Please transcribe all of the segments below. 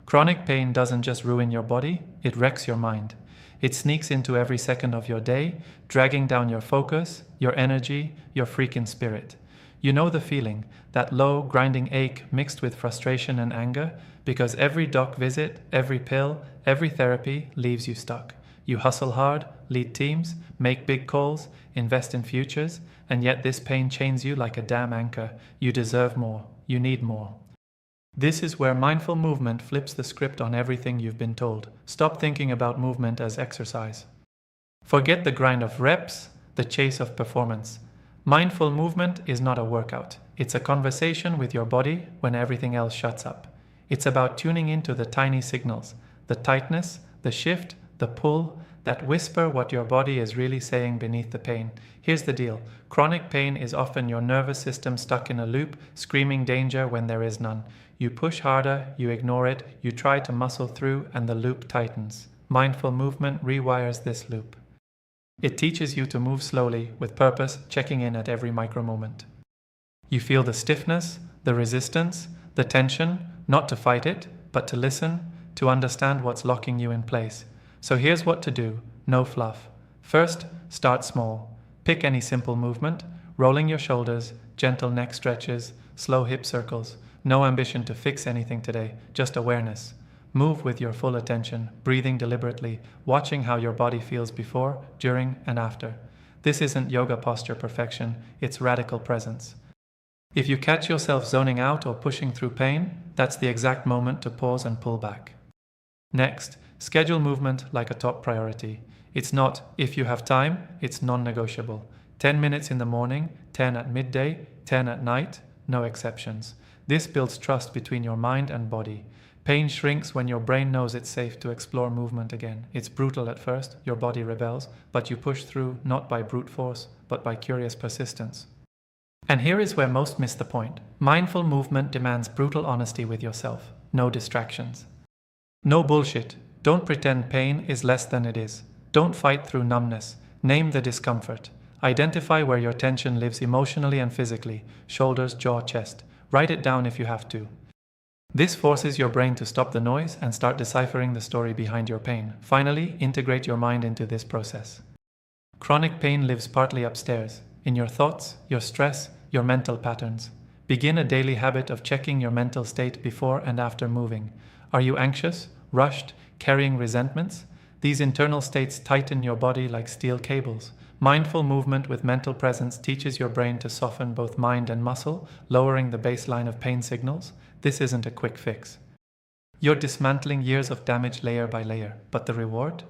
Chronic pain doesn't just ruin your body, it wrecks your mind. It sneaks into every second of your day, dragging down your focus, your energy, your freaking spirit. You know the feeling, that low, grinding ache mixed with frustration and anger, because every doc visit, every pill, every therapy leaves you stuck. You hustle hard, lead teams, make big calls, invest in futures, and yet this pain chains you like a damn anchor. You deserve more. You need more. This is where mindful movement flips the script on everything you've been told. Stop thinking about movement as exercise. Forget the grind of reps, the chase of performance. Mindful movement is not a workout. It's a conversation with your body when everything else shuts up. It's about tuning into the tiny signals, the tightness, the shift, the pull, that whisper what your body is really saying beneath the pain. Here's the deal. Chronic pain is often your nervous system stuck in a loop, screaming danger when there is none. You push harder, you ignore it, you try to muscle through, and the loop tightens. Mindful movement rewires this loop. It teaches you to move slowly, with purpose, checking in at every micro moment. You feel the stiffness, the resistance, the tension, not to fight it, but to listen, to understand what's locking you in place. So here's what to do, no fluff. First, start small. Pick any simple movement, rolling your shoulders, gentle neck stretches, slow hip circles. No ambition to fix anything today, just awareness. Move with your full attention, breathing deliberately, watching how your body feels before, during, and after. This isn't yoga posture perfection, it's radical presence. If you catch yourself zoning out or pushing through pain, that's the exact moment to pause and pull back. Next, schedule movement like a top priority. It's not if you have time, it's non-negotiable. 10 minutes in the morning, 10 at midday, 10 at night, no exceptions. This builds trust between your mind and body. Pain shrinks when your brain knows it's safe to explore movement again. It's brutal at first, your body rebels, but you push through not by brute force, but by curious persistence. And here is where most miss the point. Mindful movement demands brutal honesty with yourself, no distractions. No bullshit. Don't pretend pain is less than it is. Don't fight through numbness. Name the discomfort. Identify where your tension lives emotionally and physically, shoulders, jaw, chest. Write it down if you have to. This forces your brain to stop the noise and start deciphering the story behind your pain. Finally, integrate your mind into this process. Chronic pain lives partly upstairs, in your thoughts, your stress, your mental patterns. Begin a daily habit of checking your mental state before and after moving. Are you anxious, rushed, carrying resentments? These internal states tighten your body like steel cables. Mindful movement with mental presence teaches your brain to soften both mind and muscle, lowering the baseline of pain signals. This isn't a quick fix. You're dismantling years of damage layer by layer, but the reward?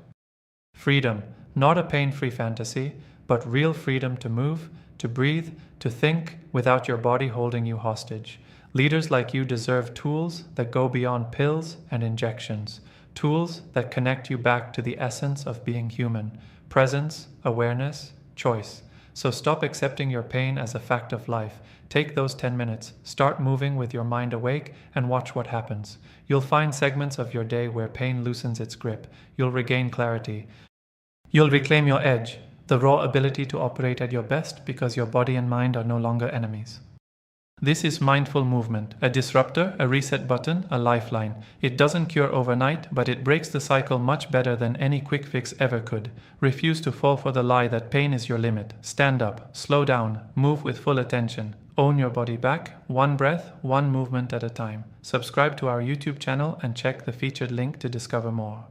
Freedom, not a pain-free fantasy, but real freedom to move, to breathe, to think without your body holding you hostage. Leaders like you deserve tools that go beyond pills and injections, tools that connect you back to the essence of being human, presence, awareness, choice. So stop accepting your pain as a fact of life. Take those 10 minutes, start moving with your mind awake, and watch what happens. You'll find segments of your day where pain loosens its grip. You'll regain clarity. You'll reclaim your edge, the raw ability to operate at your best because your body and mind are no longer enemies. This is mindful movement, a disruptor, a reset button, a lifeline. It doesn't cure overnight, but it breaks the cycle much better than any quick fix ever could. Refuse to fall for the lie that pain is your limit. Stand up, slow down, move with full attention. Own your body back, one breath, one movement at a time. Subscribe to our YouTube channel and check the featured link to discover more.